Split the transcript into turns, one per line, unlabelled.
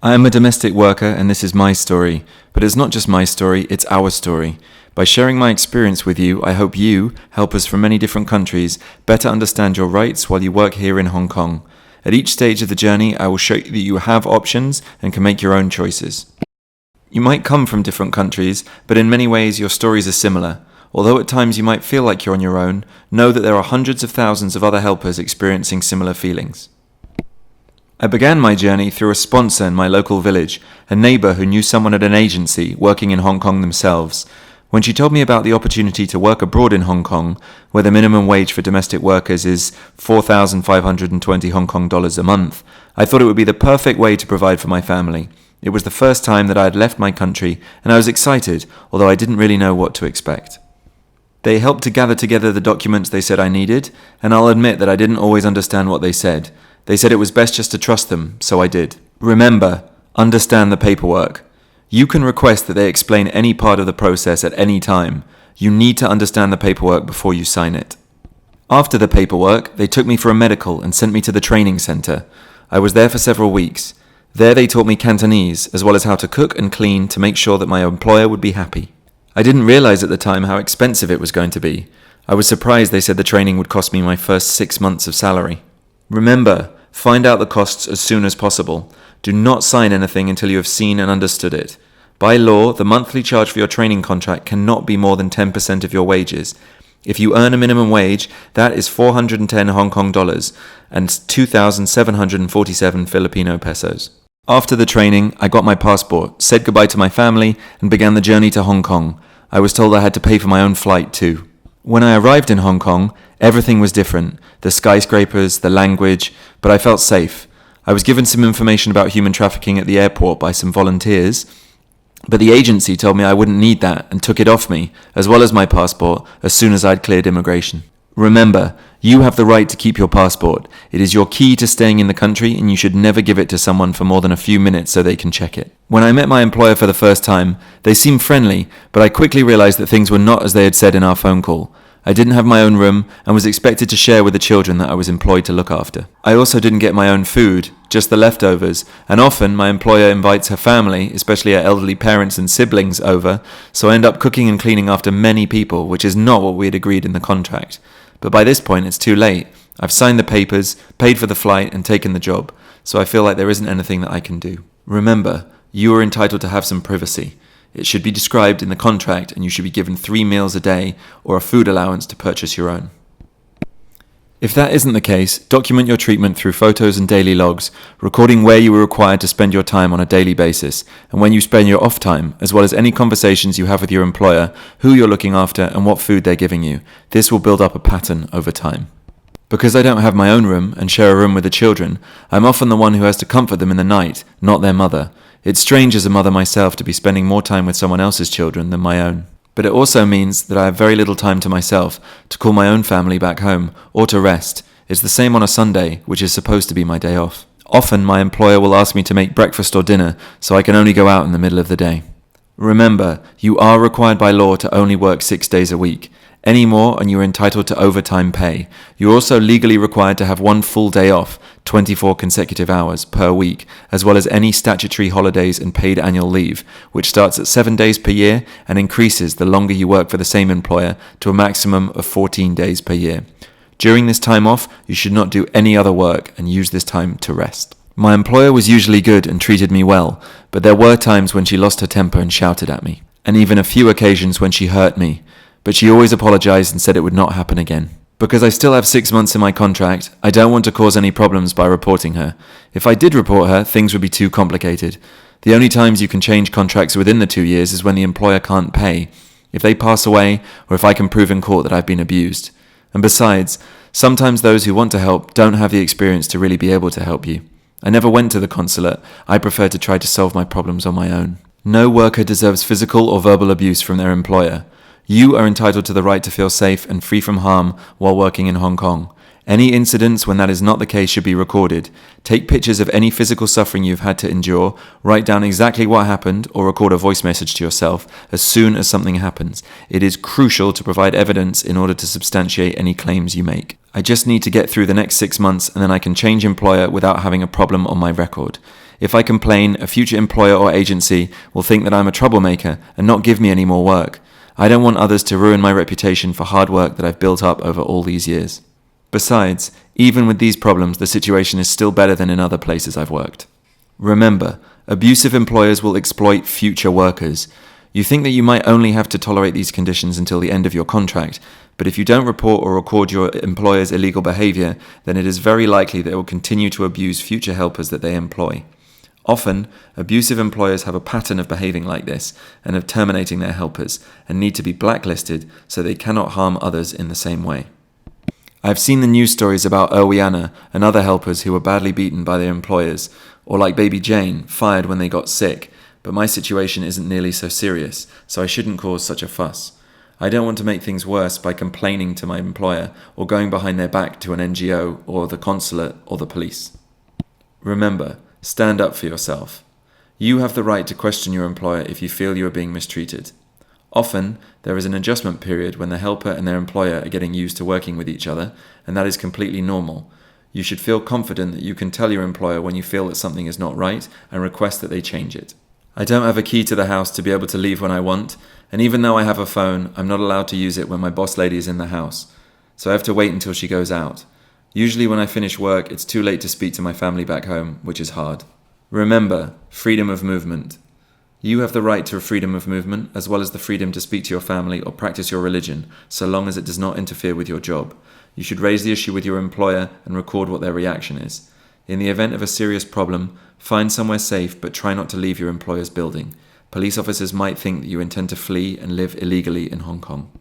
I am a domestic worker and this is my story, but it's not just my story, it's our story. By sharing my experience with you, I hope you, helpers from many different countries, better understand your rights while you work here in Hong Kong. At each stage of the journey, I will show you that you have options and can make your own choices. You might come from different countries, but in many ways your stories are similar. Although at times you might feel like you're on your own, know that there are hundreds of thousands of other helpers experiencing similar feelings. I began my journey through a sponsor in my local village, a neighbour who knew someone at an agency working in Hong Kong themselves. When she told me about the opportunity to work abroad in Hong Kong, where the minimum wage for domestic workers is 4,520 Hong Kong dollars a month, I thought it would be the perfect way to provide for my family. It was the first time that I had left my country, and I was excited, although I didn't really know what to expect. They helped to gather together the documents they said I needed, and I'll admit that I didn't always understand what they said. They said it was best just to trust them, so I did. Remember, understand the paperwork. You can request that they explain any part of the process at any time. You need to understand the paperwork before you sign it. After the paperwork, they took me for a medical and sent me to the training center. I was there for several weeks. There they taught me Cantonese, as well as how to cook and clean to make sure that my employer would be happy. I didn't realize at the time how expensive it was going to be. I was surprised they said the training would cost me my first 6 months of salary. Remember, find out the costs as soon as possible. Do not sign anything until you have seen and understood it. By law, the monthly charge for your training contract cannot be more than 10% of your wages. If you earn a minimum wage, that is 410 Hong Kong dollars and 2,747 Filipino pesos. After the training, I got my passport, said goodbye to my family, and began the journey to Hong Kong. I was told I had to pay for my own flight too. When I arrived in Hong Kong, everything was different. The skyscrapers, the language, but I felt safe. I was given some information about human trafficking at the airport by some volunteers, but the agency told me I wouldn't need that and took it off me, as well as my passport, as soon as I'd cleared immigration. Remember, you have the right to keep your passport. It is your key to staying in the country and you should never give it to someone for more than a few minutes so they can check it. When I met my employer for the first time, they seemed friendly, but I quickly realized that things were not as they had said in our phone call. I didn't have my own room and was expected to share with the children that I was employed to look after. I also didn't get my own food, just the leftovers, and often my employer invites her family, especially her elderly parents and siblings, over, so I end up cooking and cleaning after many people, which is not what we had agreed in the contract. But by this point, it's too late. I've signed the papers, paid for the flight, and taken the job, so I feel like there isn't anything that I can do. Remember, you are entitled to have some privacy. It should be described in the contract, and you should be given 3 meals a day or a food allowance to purchase your own. If that isn't the case, document your treatment through photos and daily logs, recording where you were required to spend your time on a daily basis, and when you spend your off time, as well as any conversations you have with your employer, who you're looking after, and what food they're giving you. This will build up a pattern over time. Because I don't have my own room and share a room with the children, I'm often the one who has to comfort them in the night, not their mother. It's strange as a mother myself to be spending more time with someone else's children than my own. But it also means that I have very little time to myself, to call my own family back home, or to rest. It's the same on a Sunday, which is supposed to be my day off. Often my employer will ask me to make breakfast or dinner, so I can only go out in the middle of the day. Remember, you are required by law to only work 6 days a week. Any more and you are entitled to overtime pay. You're also legally required to have 1 full day off, 24 consecutive hours per week, as well as any statutory holidays and paid annual leave, which starts at 7 days per year and increases the longer you work for the same employer to a maximum of 14 days per year. During this time off, you should not do any other work and use this time to rest. My employer was usually good and treated me well, but there were times when she lost her temper and shouted at me, and even a few occasions when she hurt me. But she always apologized and said it would not happen again. Because I still have 6 months in my contract, I don't want to cause any problems by reporting her. If I did report her, things would be too complicated. The only times you can change contracts within the 2 years is when the employer can't pay, if they pass away, or if I can prove in court that I've been abused. And besides, sometimes those who want to help don't have the experience to really be able to help you. I never went to the consulate. I prefer to try to solve my problems on my own. No worker deserves physical or verbal abuse from their employer. You are entitled to the right to feel safe and free from harm while working in Hong Kong. Any incidents when that is not the case should be recorded. Take pictures of any physical suffering you've had to endure, write down exactly what happened, or record a voice message to yourself as soon as something happens. It is crucial to provide evidence in order to substantiate any claims you make. I just need to get through the next 6 months and then I can change employer without having a problem on my record. If I complain, a future employer or agency will think that I'm a troublemaker and not give me any more work. I don't want others to ruin my reputation for hard work that I've built up over all these years. Besides, even with these problems, the situation is still better than in other places I've worked. Remember, abusive employers will exploit future workers. You think that you might only have to tolerate these conditions until the end of your contract, but if you don't report or record your employer's illegal behavior, then it is very likely they will continue to abuse future helpers that they employ. Often, abusive employers have a pattern of behaving like this and of terminating their helpers and need to be blacklisted so they cannot harm others in the same way. I've seen the news stories about Erwiana and other helpers who were badly beaten by their employers, or like baby Jane, fired when they got sick, but my situation isn't nearly so serious, so I shouldn't cause such a fuss. I don't want to make things worse by complaining to my employer or going behind their back to an NGO or the consulate or the police. Remember, stand up for yourself. You have the right to question your employer if you feel you are being mistreated. Often, there is an adjustment period when the helper and their employer are getting used to working with each other, and that is completely normal. You should feel confident that you can tell your employer when you feel that something is not right and request that they change it. I don't have a key to the house to be able to leave when I want, and even though I have a phone, I'm not allowed to use it when my boss lady is in the house, so I have to wait until she goes out. Usually when I finish work, it's too late to speak to my family back home, which is hard. Remember, freedom of movement. You have the right to freedom of movement, as well as the freedom to speak to your family or practice your religion, so long as it does not interfere with your job. You should raise the issue with your employer and record what their reaction is. In the event of a serious problem, find somewhere safe but try not to leave your employer's building. Police officers might think that you intend to flee and live illegally in Hong Kong.